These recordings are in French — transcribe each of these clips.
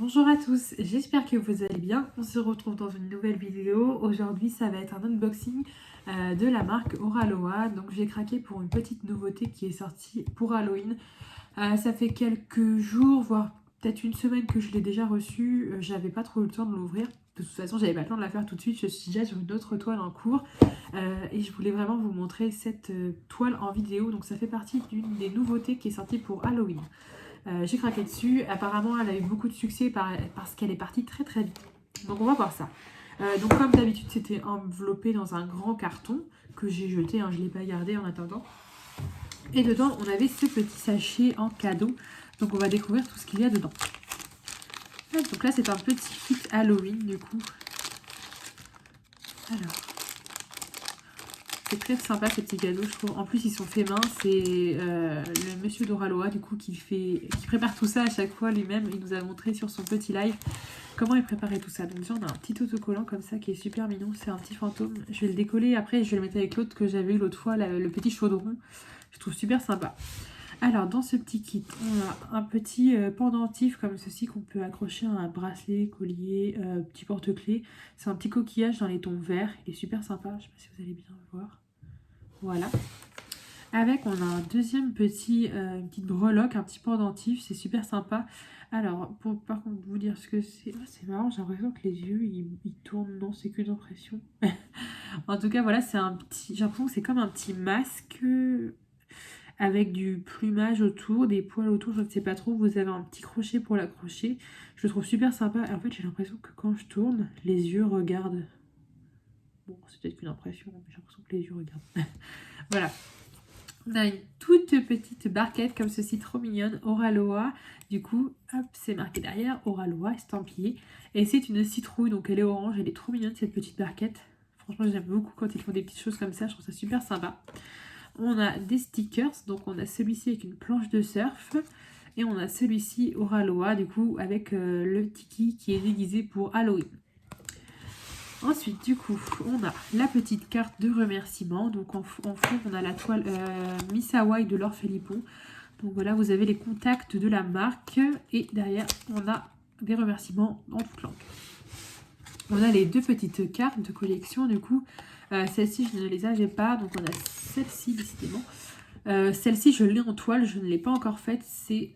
Bonjour à tous, j'espère que vous allez bien. On se retrouve dans une nouvelle vidéo. Aujourd'hui, ça va être un unboxing de la marque Oraloa. Donc, j'ai craqué pour une petite nouveauté qui est sortie pour Halloween. Ça fait quelques jours, voire peut-être une semaine que je l'ai déjà reçue. J'avais pas trop eu le temps de l'ouvrir. De toute façon, j'avais pas le temps de la faire tout de suite. Je suis déjà sur une autre toile en cours. Et je voulais vraiment vous montrer cette toile en vidéo. Donc, ça fait partie d'une des nouveautés qui est sortie pour Halloween. J'ai craqué dessus. Apparemment, elle a eu beaucoup de succès parce qu'elle est partie très très vite. Donc, on va voir ça. Donc, comme d'habitude, c'était enveloppé dans un grand carton que j'ai jeté. Je ne l'ai pas gardé en attendant. Et dedans, on avait ce petit sachet en cadeau. Donc, on va découvrir tout ce qu'il y a dedans. Donc là, c'est un petit kit Halloween du coup. Alors, c'est très sympa ces petits cadeaux, je trouve. En plus, ils sont faits main. C'est le monsieur d'Oraloa, du coup, qui prépare tout ça à chaque fois lui-même. Il nous a montré sur son petit live comment il préparait tout ça. Donc déjà, on a un petit autocollant comme ça qui est super mignon. C'est un petit fantôme. Je vais le décoller après. Je vais le mettre avec l'autre que j'avais eu l'autre fois, le petit chaudron. Je trouve super sympa. Alors, dans ce petit kit, on a un petit pendentif comme ceci qu'on peut accrocher à un bracelet, collier, petit porte-clés. C'est un petit coquillage dans les tons verts. Il est super sympa. Je ne sais pas si vous allez bien le voir. Voilà. Avec, on a un deuxième une petite breloque, un petit pendentif. C'est super sympa. Alors, pour par contre vous dire ce que c'est, c'est marrant, j'ai l'impression que les yeux, ils tournent. Non, c'est qu'une impression. En tout cas, voilà, c'est un petit... J'ai l'impression que c'est comme un petit masque avec du plumage autour, des poils autour, je ne sais pas trop. Vous avez un petit crochet pour l'accrocher. Je le trouve super sympa. Et en fait, j'ai l'impression que quand je tourne, les yeux regardent. Bon, c'est peut-être qu'une impression, mais j'ai l'impression que les yeux regardent. Voilà. On a une toute petite barquette comme ceci, trop mignonne, Oraloa. Du coup, hop, c'est marqué derrière, Oraloa, estampillé. Et c'est une citrouille, donc elle est orange, elle est trop mignonne cette petite barquette. Franchement, j'aime beaucoup quand ils font des petites choses comme ça, je trouve ça super sympa. On a des stickers, donc on a celui-ci avec une planche de surf. Et on a celui-ci Oraloa, du coup, avec le tiki qui est déguisé pour Halloween. Ensuite, du coup, on a la petite carte de remerciement. Donc en fond, on a la toile Miss Hawaii de Laure Philippon. Donc voilà, vous avez les contacts de la marque. Et derrière, on a des remerciements en toute langue. On a les deux petites cartes de collection, du coup. Celle-ci, je ne les avais pas. Donc on a celle-ci, décidément. Celle-ci, je l'ai en toile. Je ne l'ai pas encore faite. C'est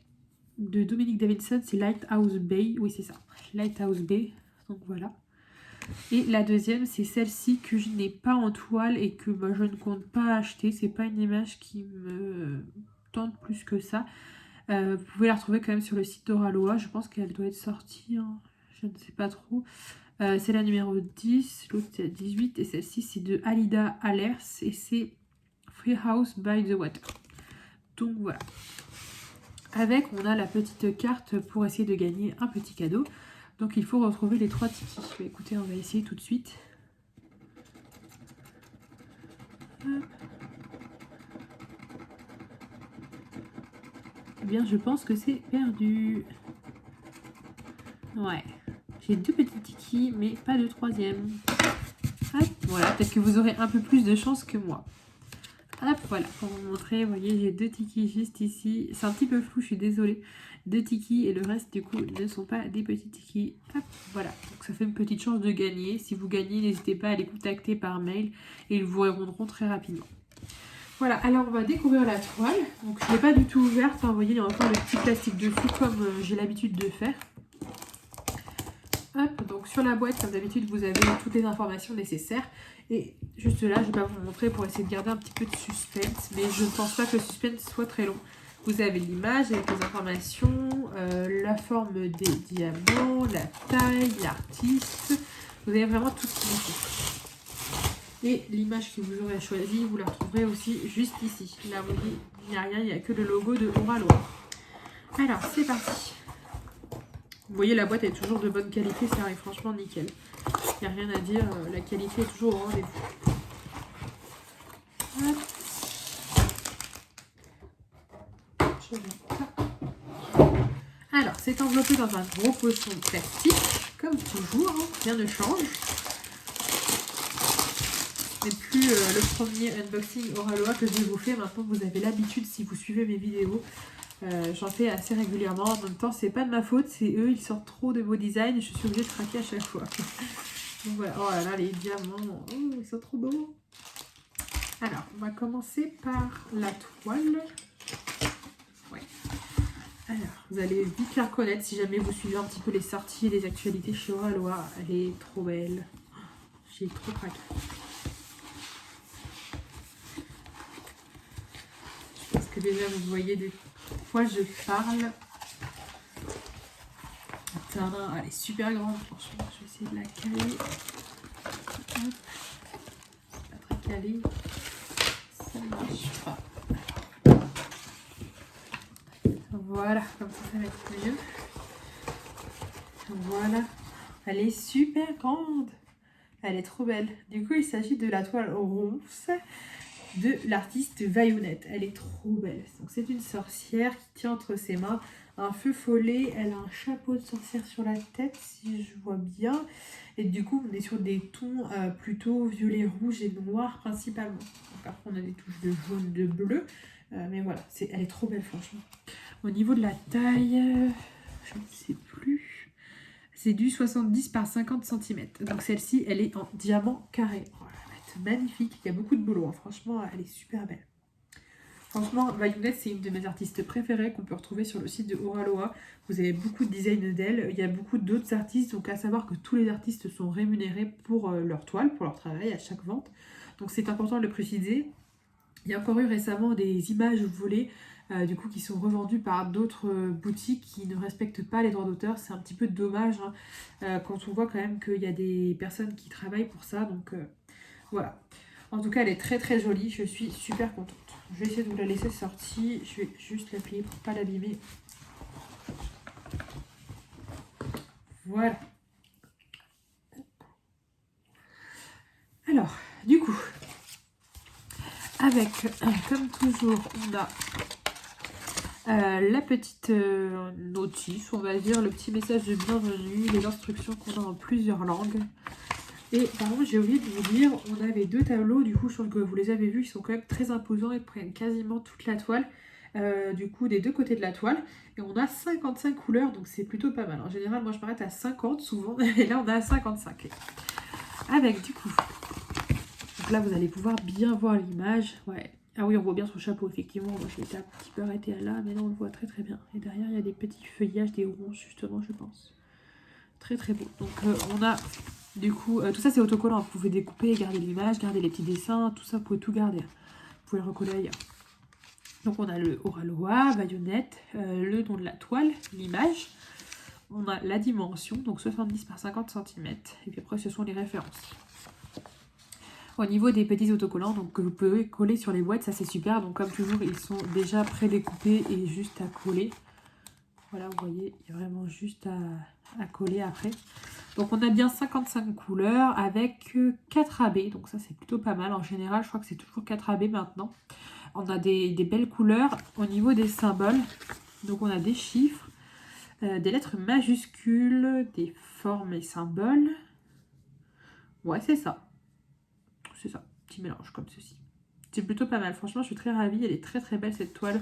de Dominique Davidson. C'est Lighthouse Bay. Oui, c'est ça. Lighthouse Bay. Donc voilà. Et la deuxième, c'est celle-ci que je n'ai pas en toile et que je ne compte pas acheter. C'est pas une image qui me tente plus que ça. Vous pouvez la retrouver quand même sur le site d'Oraloa. Je pense qu'elle doit être sortie. Je ne sais pas trop. C'est la numéro 10. L'autre, c'est la 18. Et celle-ci, c'est de Alida Allers. Et c'est Free House by the Water. Donc voilà. Avec, on a la petite carte pour essayer de gagner un petit cadeau. Donc il faut retrouver les 3 tikis. Écoutez, on va essayer tout de suite. Eh bien, je pense que c'est perdu. Ouais. J'ai 2 petits tikis, mais pas de 3e. Hop, voilà, peut-être que vous aurez un peu plus de chance que moi. Hop, voilà, pour vous montrer, vous voyez, j'ai 2 tikis juste ici. C'est un petit peu flou, je suis désolée. 2 tikis et le reste, du coup, ne sont pas des petits tikis. Hop, voilà, donc ça fait une petite chance de gagner. Si vous gagnez, n'hésitez pas à les contacter par mail et ils vous répondront très rapidement. Voilà, alors on va découvrir la toile. Donc je ne l'ai pas du tout ouverte, vous voyez, il y a encore le petit plastique dessus comme j'ai l'habitude de faire. Hop, donc sur la boîte, comme d'habitude, vous avez toutes les informations nécessaires. Et juste là, je ne vais pas vous montrer pour essayer de garder un petit peu de suspense. Mais je ne pense pas que le suspense soit très long. Vous avez l'image avec les informations, la forme des diamants, la taille, l'artiste. Vous avez vraiment tout ce qu'il vous faut. Et l'image que vous aurez choisie, vous la retrouverez aussi juste ici. Là, vous voyez, il n'y a rien, il n'y a que le logo de Oraloa. Alors, c'est parti. Vous voyez, la boîte est toujours de bonne qualité, ça arrive franchement nickel. Il n'y a rien à dire, la qualité est toujours au rendez-vous. Alors, c'est enveloppé dans un gros pochon de plastique, comme toujours, hein, rien ne change. Ce n'est plus le premier unboxing Oraloa que je vais vous faire. Maintenant, vous avez l'habitude, si vous suivez mes vidéos, J'en fais assez régulièrement. En même temps, c'est pas de ma faute, c'est eux, ils sortent trop de beaux designs et je suis obligée de craquer à chaque fois. Donc voilà, oh là là, les diamants, oh, ils sont trop beaux. Alors, on va commencer par la toile. Ouais. Alors, vous allez vite la reconnaître si jamais vous suivez un petit peu les sorties et les actualités chez Oraloa. Elle est trop belle. J'ai trop craqué. Je pense que déjà vous voyez de quoi je parle. Attends, elle est super grande, franchement. Je vais essayer de la caler. Hop. C'est pas très calé. Ça ne marche pas. Voilà, comme ça va être mieux. Voilà. Elle est super grande. Elle est trop belle. Du coup, il s'agit de la toile ronce de l'artiste Vaillonnette. Elle est trop belle. Donc, c'est une sorcière qui tient entre ses mains un feu follet. Elle a un chapeau de sorcière sur la tête, si je vois bien. Et du coup, on est sur des tons plutôt violet, rouge et noir principalement. Donc, après, on a des touches de jaune, de bleu. Mais voilà, elle est trop belle, franchement. Au niveau de la taille, je ne sais plus. C'est du 70 par 50 cm. Donc celle-ci, elle est en diamant carré. Oh, elle va être magnifique. Il y a beaucoup de boulot. Hein. Franchement, elle est super belle. Franchement, Vaillonnette, c'est une de mes artistes préférées qu'on peut retrouver sur le site de Oraloa. Vous avez beaucoup de designs d'elle. Il y a beaucoup d'autres artistes. Donc à savoir que tous les artistes sont rémunérés pour leur toile, pour leur travail à chaque vente. Donc c'est important de le préciser. Il y a encore eu récemment des images volées du coup qui sont revendues par d'autres boutiques qui ne respectent pas les droits d'auteur. C'est un petit peu dommage hein, quand on voit quand même qu'il y a des personnes qui travaillent pour ça. Donc voilà. En tout cas, elle est très très jolie. Je suis super contente. Je vais essayer de vous la laisser sortie. Je vais juste la plier pour ne pas l'abîmer. Voilà. Alors, du coup, avec, comme toujours, on a la petite notice, on va dire, le petit message de bienvenue, les instructions qu'on a en plusieurs langues. Et par contre, j'ai oublié de vous dire, on avait deux tableaux, du coup, je pense que vous les avez vus, ils sont quand même très imposants, ils prennent quasiment toute la toile, du coup, des deux côtés de la toile. Et on a 55 couleurs, donc c'est plutôt pas mal. En général, moi, je m'arrête à 50 souvent, et là, on a 55. Avec, du coup, donc là, vous allez pouvoir bien voir l'image, ouais. Ah oui, on voit bien son chapeau, effectivement. Moi, j'ai été un petit peu arrêtée là, mais là, on le voit très très bien. Et derrière, il y a des petits feuillages, des ronces, justement, je pense. Très très beau. Donc, on a, du coup, tout ça, c'est autocollant. Vous pouvez découper, garder l'image, garder les petits dessins, tout ça, vous pouvez tout garder. Vous pouvez le recoller ailleurs. Donc, on a le Oraloa, Vaillonnette, le nom de la toile, l'image. On a la dimension, donc 70 par 50 cm. Et puis après, ce sont les références. Au niveau des petits autocollants donc, que vous pouvez coller sur les boîtes, ça c'est super. Donc comme toujours, ils sont déjà pré-découpés et juste à coller. Voilà, vous voyez, il y a vraiment juste à coller après. Donc on a bien 55 couleurs avec 4 AB. Donc ça c'est plutôt pas mal. En général, je crois que c'est toujours 4 AB maintenant. On a des belles couleurs. Au niveau des symboles, donc on a des chiffres, des lettres majuscules, des formes et symboles. Ouais, c'est ça. C'est ça, petit mélange comme ceci. C'est plutôt pas mal, franchement je suis très ravie, elle est très très belle cette toile.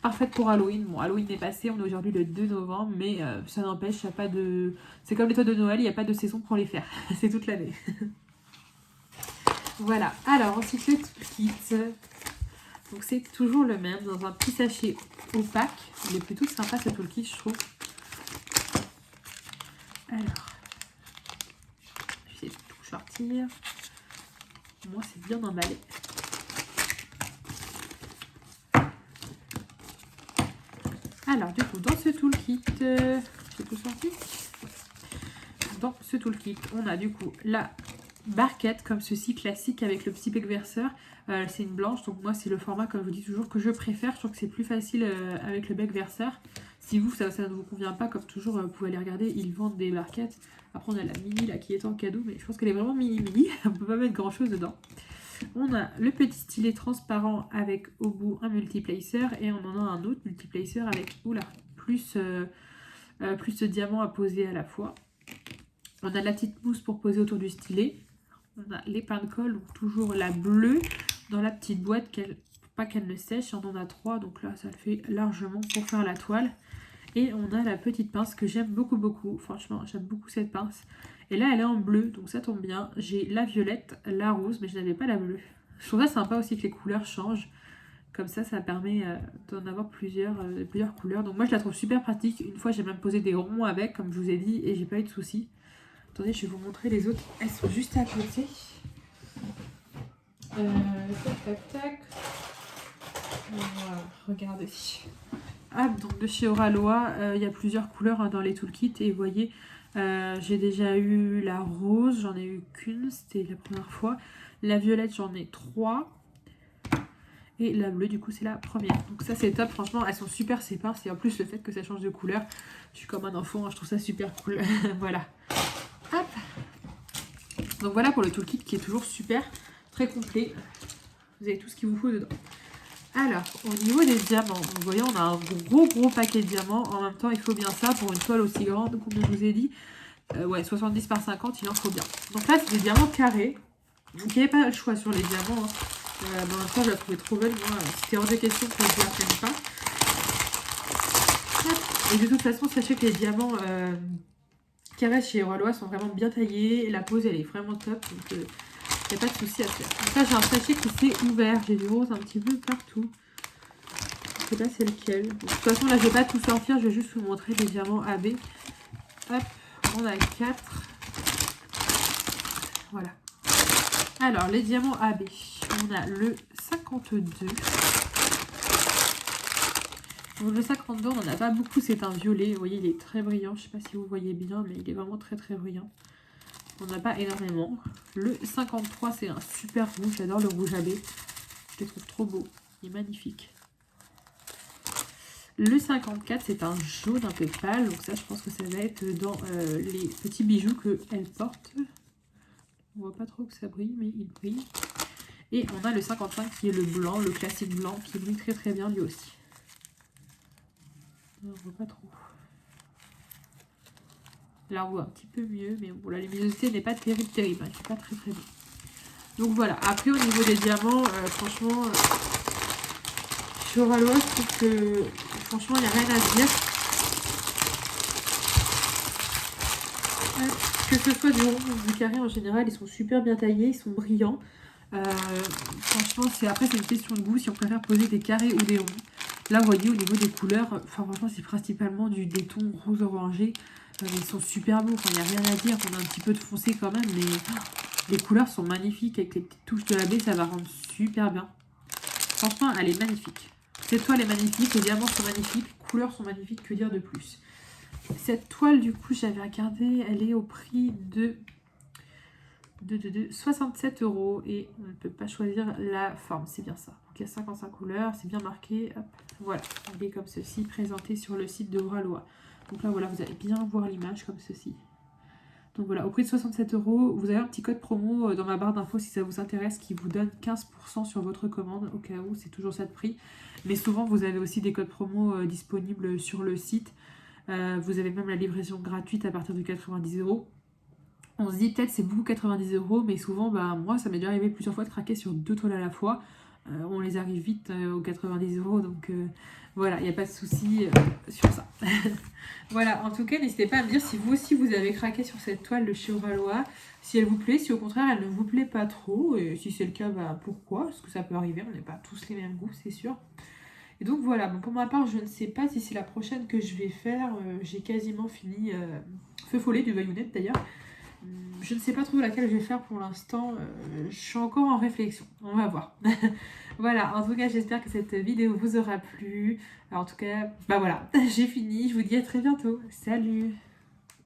Parfaite pour Halloween. Bon, Halloween est passé, on est aujourd'hui le 2 novembre, mais ça n'empêche, il n'y a pas de... C'est comme les toiles de Noël, il n'y a pas de saison pour les faire, c'est toute l'année. Voilà, alors ensuite le kit. Donc c'est toujours le même, dans un petit sachet opaque. Il est plutôt sympa ce toolkit, je trouve. Alors, je vais tout sortir. Moi, c'est bien emballé. Alors, du coup, dans ce toolkit, j'ai tout sorti. Dans ce toolkit, on a du coup la barquette comme ceci, classique avec le petit bec verseur. C'est une blanche, donc moi, c'est le format, comme je vous dis toujours, que je préfère. Je trouve que c'est plus facile avec le bec verseur. Si vous, ça ne vous convient pas, comme toujours, vous pouvez aller regarder, ils vendent des barquettes. Après, on a la mini là qui est en cadeau, mais je pense qu'elle est vraiment mini. On peut pas mettre grand chose dedans. On a le petit stylet transparent avec au bout un multiplacer et on en a un autre multiplacer avec plus de diamants à poser à la fois. On a la petite mousse pour poser autour du stylet. On a les pains de colle, donc toujours la bleue dans la petite boîte qu'elle pas qu'elle ne sèche, on en a 3, donc là ça le fait largement pour faire la toile. Et on a la petite pince que j'aime beaucoup, franchement j'aime beaucoup cette pince. Et là elle est en bleu, donc ça tombe bien. J'ai la violette, la rose, mais je n'avais pas la bleue. Je trouve ça sympa aussi que les couleurs changent. Comme ça permet d'en avoir plusieurs couleurs. Donc moi je la trouve super pratique. Une fois j'ai même posé des ronds avec, comme je vous ai dit, et j'ai pas eu de soucis. Attendez, je vais vous montrer les autres. Elles sont juste à côté. Tac. Voilà, regardez. Ah, donc de chez Oraloa, il y a plusieurs couleurs dans les toolkits. Et vous voyez, j'ai déjà eu la rose, j'en ai eu qu'une, c'était la première fois. La violette, j'en ai 3. Et la bleue, du coup, c'est la première. Donc ça, c'est top. Franchement, elles sont super séparées. Et en plus, le fait que ça change de couleur, je suis comme un enfant, hein, je trouve ça super cool. Voilà. Hop. Donc voilà pour le toolkit qui est toujours super, très complet. Vous avez tout ce qu'il vous faut dedans. Alors, au niveau des diamants, vous voyez, on a un gros paquet de diamants. En même temps, il faut bien ça pour une toile aussi grande, comme je vous ai dit. Ouais, 70 par 50, il en faut bien. Donc là, c'est des diamants carrés. Donc il n'y avait pas le choix sur les diamants. Hein. Dans l'instant, je la trouvais trop belle. Moi, c'était hors de question que je ne la prenne pas. Et de toute façon, sachez que les diamants carrés chez Oraloa sont vraiment bien taillés. La pose, elle est vraiment top. Donc, il n'y a pas de souci à faire. Donc là, j'ai un sachet qui s'est ouvert. J'ai du rose un petit peu partout. Je ne sais pas c'est lequel. Bon, de toute façon, là, je ne vais pas tout sortir. Je vais juste vous montrer les diamants AB. Hop, on a 4. Voilà. Alors, les diamants AB. On a le 52. Donc le 52, on n'en a pas beaucoup, c'est un violet. Vous voyez, il est très brillant. Je ne sais pas si vous voyez bien, mais il est vraiment très brillant. On n'a pas énormément. Le 53, c'est un super rouge. J'adore le rouge AB. Je le trouve trop beau. Il est magnifique. Le 54, c'est un jaune un peu pâle. Donc ça, je pense que ça va être dans les petits bijoux qu'elle porte. On voit pas trop que ça brille, mais il brille. Et on a le 55 qui est le blanc, le classique blanc, qui brille très bien lui aussi. On voit pas trop. Là on voit un petit peu mieux, mais bon, la luminosité n'est pas terrible. Hein, c'est pas très bien. Donc voilà, après au niveau des diamants, franchement, sur Oraloa, je trouve que franchement il n'y a rien à dire. Que ce soit du rond ou du carré en général, ils sont super bien taillés, ils sont brillants. Franchement, après c'est une question de goût si on préfère poser des carrés ou des ronds. Là, vous voyez, au niveau des couleurs, franchement, c'est principalement des tons rose orangé. Ils sont super beaux, il n'y a rien à dire. On a un petit peu de foncé quand même, mais les couleurs sont magnifiques. Avec les petites touches de AB, ça va rendre super bien. Franchement, elle est magnifique. Cette toile est magnifique, les diamants sont magnifiques, les couleurs sont magnifiques, que dire de plus. Cette toile, du coup, j'avais regardé, elle est au prix de 67 € et on ne peut pas choisir la forme, c'est bien ça. Donc il y a 55 couleurs, c'est bien marqué. Hop, voilà, elle est comme ceci, présentée sur le site de Oraloa. Donc là, voilà, vous allez bien voir l'image comme ceci. Donc voilà, au prix de 67 €, vous avez un petit code promo dans ma barre d'infos si ça vous intéresse qui vous donne 15% sur votre commande, au cas où, c'est toujours ça de prix. Mais souvent, vous avez aussi des codes promo disponibles sur le site. Vous avez même la livraison gratuite à partir de 90 €. On se dit peut-être c'est beaucoup 90 €, mais souvent, moi, ça m'est déjà arrivé plusieurs fois de craquer sur 2 toiles à la fois. On les arrive vite aux 90 €, donc voilà, il n'y a pas de souci sur ça. Voilà, en tout cas, n'hésitez pas à me dire si vous aussi vous avez craqué sur cette toile de chez Oraloa, si elle vous plaît, si au contraire elle ne vous plaît pas trop, et si c'est le cas, pourquoi, parce que ça peut arriver, on n'est pas tous les mêmes goûts, c'est sûr. Et donc voilà, bon, pour ma part, je ne sais pas si c'est la prochaine que je vais faire, j'ai quasiment fini Feu Follet de Vaillunette d'ailleurs. Je ne sais pas trop laquelle je vais faire pour l'instant, je suis encore en réflexion, on va voir. Voilà, en tout cas j'espère que cette vidéo vous aura plu. Alors, en tout cas, voilà, j'ai fini, je vous dis à très bientôt, salut.